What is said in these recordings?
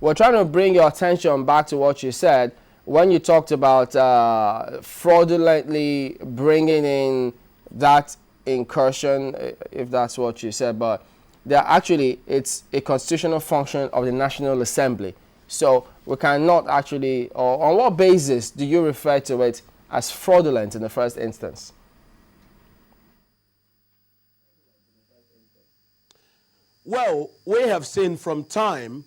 We're trying to bring your attention back to what you said when you talked about fraudulently bringing in that incursion, if that's what you said. But actually, it's a constitutional function of the National Assembly. So we cannot actually, or on what basis do you refer to it as fraudulent in the first instance? Well, we have seen from time,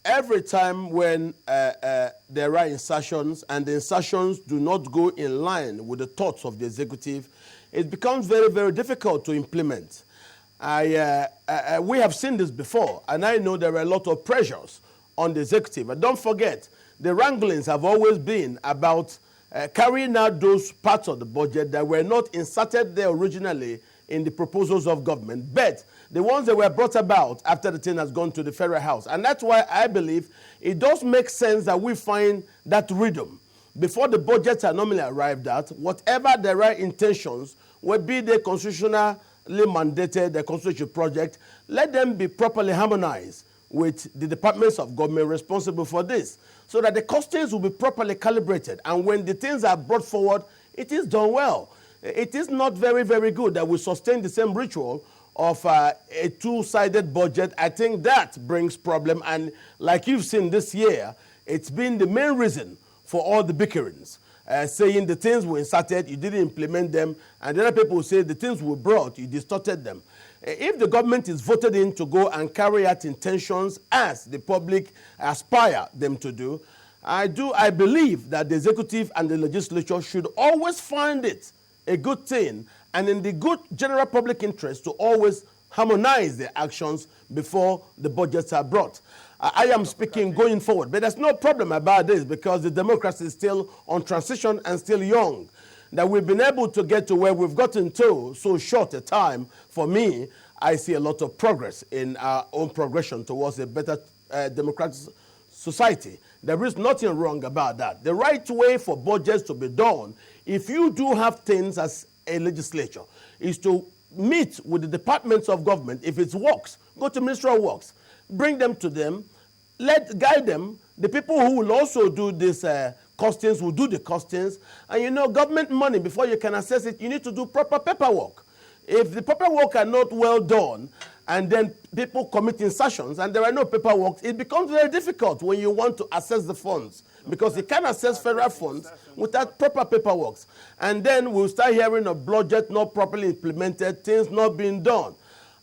every time when there are insertions and the insertions do not go in line with the thoughts of the executive, it becomes very, very difficult to implement. We have seen this before, and I know there are a lot of pressures on the executive. And don't forget, the wranglings have always been about carrying out those parts of the budget that were not inserted there originally in the proposals of government, but the ones that were brought about after the thing has gone to the Federal House. And that's why I believe it does make sense that we find that rhythm. Before the budgets are normally arrived at, whatever there are intentions, will be the constitutionally mandated, the constitutional project, let them be properly harmonized with the departments of government responsible for this, so that the costings will be properly calibrated. And when the things are brought forward, it is done well. It is not very, very good that we sustain the same ritual of a two-sided budget. I think that brings problem. And like you've seen this year, it's been the main reason for all the bickerings. Saying the things were inserted, you didn't implement them, and the other people say the things were brought, you distorted them. If the government is voted in to go and carry out intentions as the public aspire them to do, I believe that the executive and the legislature should always find it a good thing and in the good general public interest to always harmonize their actions before the budgets are brought. I am speaking going forward, but there's no problem about this because the democracy is still on transition and still young. That we've been able to get to where we've gotten to so short a time, for me, I see a lot of progress in our own progression towards a better democratic society. There is nothing wrong about that. The right way for budgets to be done, if you do have things as a legislature, is to meet with the departments of government. If it's works, go to Ministry of Works, bring them to them, guide them. The people who will also do this costings will do the costings. And you know, government money, before you can assess it, you need to do proper paperwork. If the paperwork are not well done, and then people commit insertions, and there are no paperwork, it becomes very difficult when you want to assess the funds, because you can't assess federal funds without proper paperwork. And then we'll start hearing of budget not properly implemented, things not being done.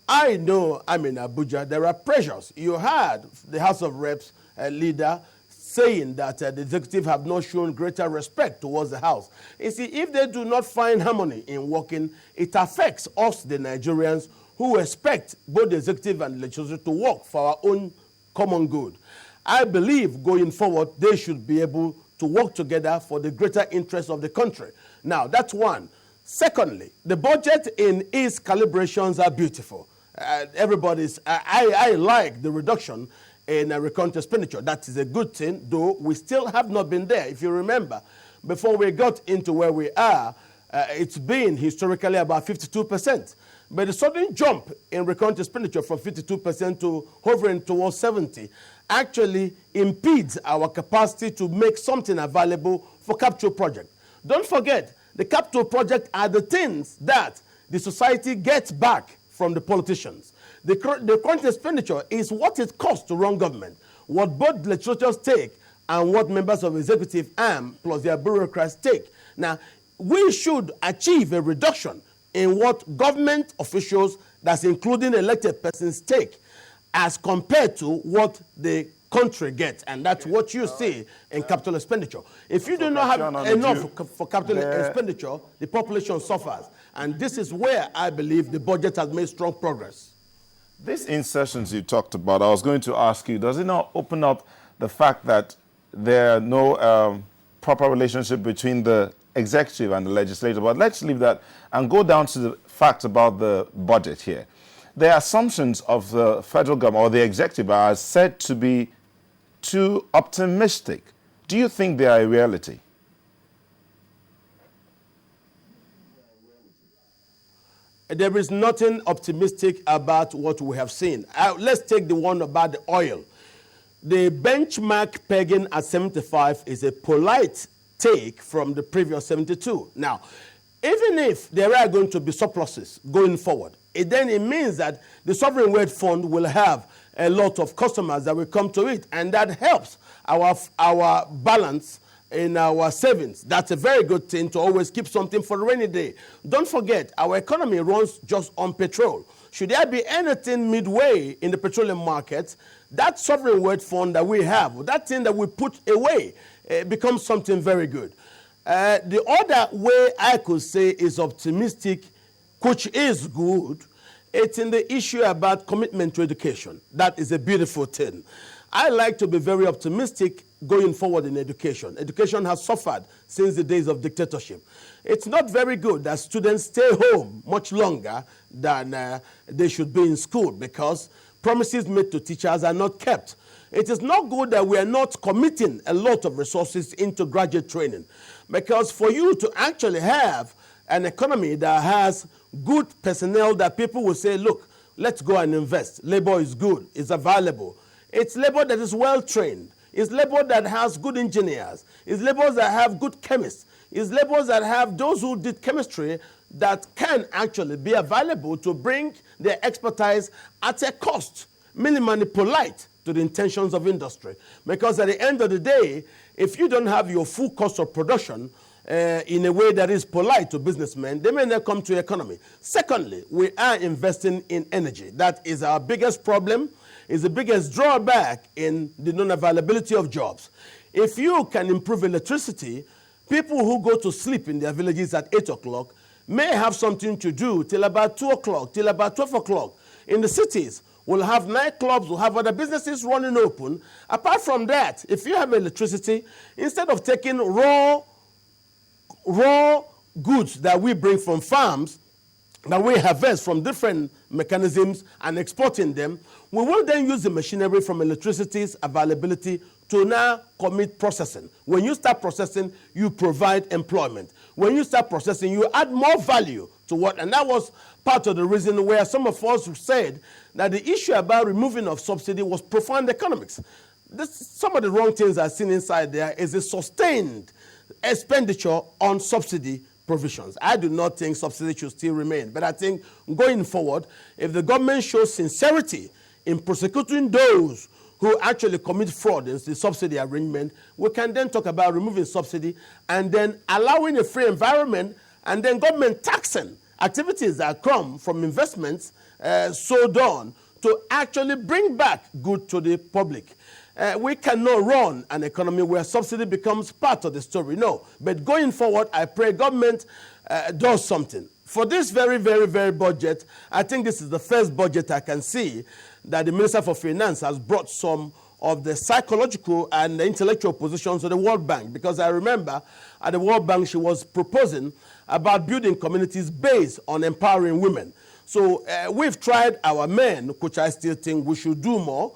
I know I'm in Abuja, there are pressures. You heard the House of Reps leader saying that the executive have not shown greater respect towards the House. You see, if they do not find harmony in working, it affects us, the Nigerians, who expect both the executive and the legislature to work for our own common good. I believe going forward, they should be able to work together for the greater interest of the country. Now, that's one. Secondly, the budget in its calibrations are beautiful. I like the reduction in recurrent expenditure. That is a good thing, though we still have not been there. If you remember, before we got into where we are, it's been historically about 52%. But the sudden jump in recurrent expenditure from 52% to hovering towards 70% actually impedes our capacity to make something available for capital project. Don't forget, the capital project are the things that the society gets back from the politicians. The current expenditure is what it costs to run government, what both legislatures take and what members of executive arm plus their bureaucrats take. Now, we should achieve a reduction in what government officials, that's including elected persons, take as compared to what the country gets. And that's what you see in capital expenditure. If you do not have enough for capital expenditure, the population suffers. And this is where I believe the budget has made strong progress. These insertions you talked about, I was going to ask you, does it not open up the fact that there are no proper relationship between the executive and the legislature? But let's leave that and go down to the facts about the budget here. The assumptions of the federal government or the executive are said to be too optimistic. Do you think they are a reality? There is nothing optimistic about what we have seen. Let's take the one about the oil. the benchmark pegging at 75 is a polite take from the previous 72. Now, even if there are going to be surpluses going forward, then it means that the sovereign wealth fund will have a lot of customers that will come to it, and that helps our balance in our savings. That's a very good thing, to always keep something for a rainy day. Don't forget, our economy runs just on petrol. Should there be anything midway in the petroleum market, that sovereign wealth fund that we have, that thing that we put away, becomes something very good. The other way I could say is optimistic, which is good, it's in the issue about commitment to education. That is a beautiful thing. I like to be very optimistic going forward in education. Education has suffered since the days of dictatorship. It's not very good that students stay home much longer than they should be in school, because promises made to teachers are not kept. It is not good that we are not committing a lot of resources into graduate training, because for you to actually have an economy that has good personnel that people will say, look, let's go and invest. Labor is good, it's available. It's labor that is well trained. It's labor that has good engineers. It's labor that have good chemists. It's labor that have those who did chemistry that can actually be available to bring their expertise at a cost, minimally polite to the intentions of industry. Because at the end of the day, if you don't have your full cost of production in a way that is polite to businessmen, they may not come to the economy. Secondly, we are investing in energy. That is our biggest problem, is the biggest drawback in the non-availability of jobs. If you can improve electricity, people who go to sleep in their villages at 8 o'clock may have something to do till about 2 o'clock, till about 12 o'clock. In the cities, we'll have nightclubs, we'll have other businesses running open. Apart from that, if you have electricity, instead of taking raw goods that we bring from farms, that we harvest from different mechanisms and exporting them, we will then use the machinery from electricity's availability to now commit processing. When you start processing, you provide employment. When you start processing, you add more value to what, and that was part of the reason where some of us said that the issue about removing of subsidy was profound economics. Some of the wrong things I've seen inside there is a sustained expenditure on subsidy provisions. I do not think subsidy should still remain, but I think going forward, if the government shows sincerity in prosecuting those who actually commit fraud in the subsidy arrangement, we can then talk about removing subsidy and then allowing a free environment, and then government taxing activities that come from investments so done to actually bring back good to the public. We cannot run an economy where subsidy becomes part of the story, no. But going forward, I pray government does something. For this very, very, very budget, I think this is the first budget I can see that the Minister for Finance has brought some of the psychological and the intellectual positions of the World Bank. Because I remember at the World Bank, she was proposing about building communities based on empowering women. So we've tried our men, which I still think we should do more.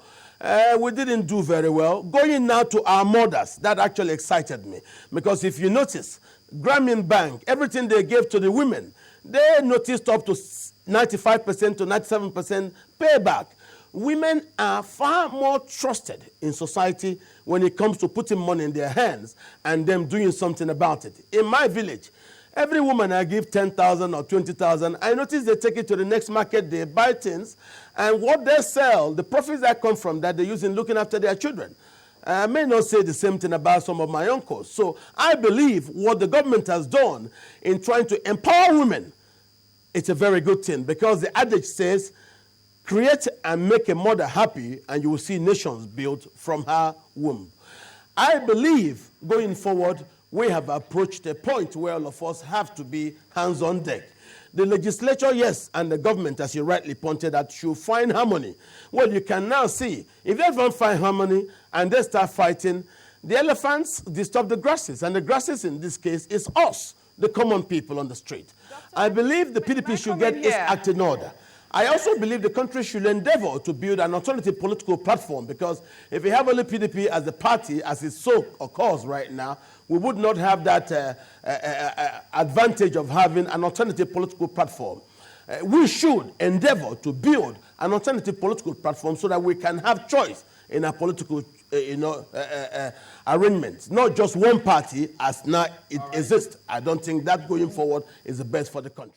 We didn't do very well. Going now to our mothers, that actually excited me. Because if you notice, Grameen Bank, everything they gave to the women, they noticed up to 95% to 97% payback. Women are far more trusted in society when it comes to putting money in their hands and them doing something about it. In my village, every woman I give 10,000 or 20,000, I notice they take it to the next market, they buy things, and what they sell, the profits that come from that, they use in looking after their children. I may not say the same thing about some of my uncles. So I believe what the government has done in trying to empower women, it's a very good thing, because the adage says, create and make a mother happy, and you will see nations built from her womb. I believe going forward, we have approached a point where all of us have to be hands on deck. The legislature, yes, and the government, as you rightly pointed out, should find harmony. Well, you can now see, if they don't find harmony and they start fighting, the elephants disturb the grasses, and the grasses in this case is us, the common people on the street. I believe the PDP should get its act in order. I also believe the country should endeavor to build an alternative political platform, because if we have only PDP as the party, as it so occurs right now, we would not have that advantage of having an alternative political platform. We should endeavor to build an alternative political platform so that we can have choice in a political arrangement, not just one party as now it exists. I don't think that going forward is the best for the country.